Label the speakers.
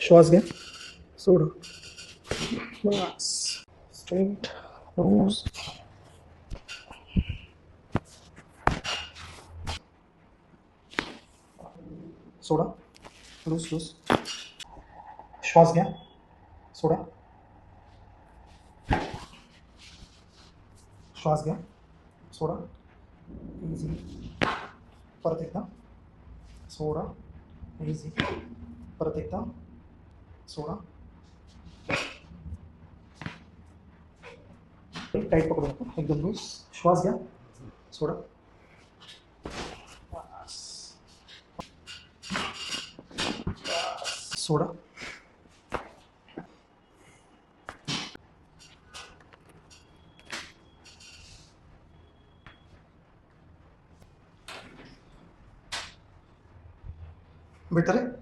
Speaker 1: श्वास घ्या, सोडा. बस. Straight nose. सोडा. Loose loose. श्वास घ्या, सोडा. श्वास घ्या, सोडा. इझी. परत एकदा सोडा. इझी. परत एकदा सोडा. टाईट पकडू नका, एकदम लूज. श्वास घ्या, सोडा. बस. सोडा. बेटर आहे.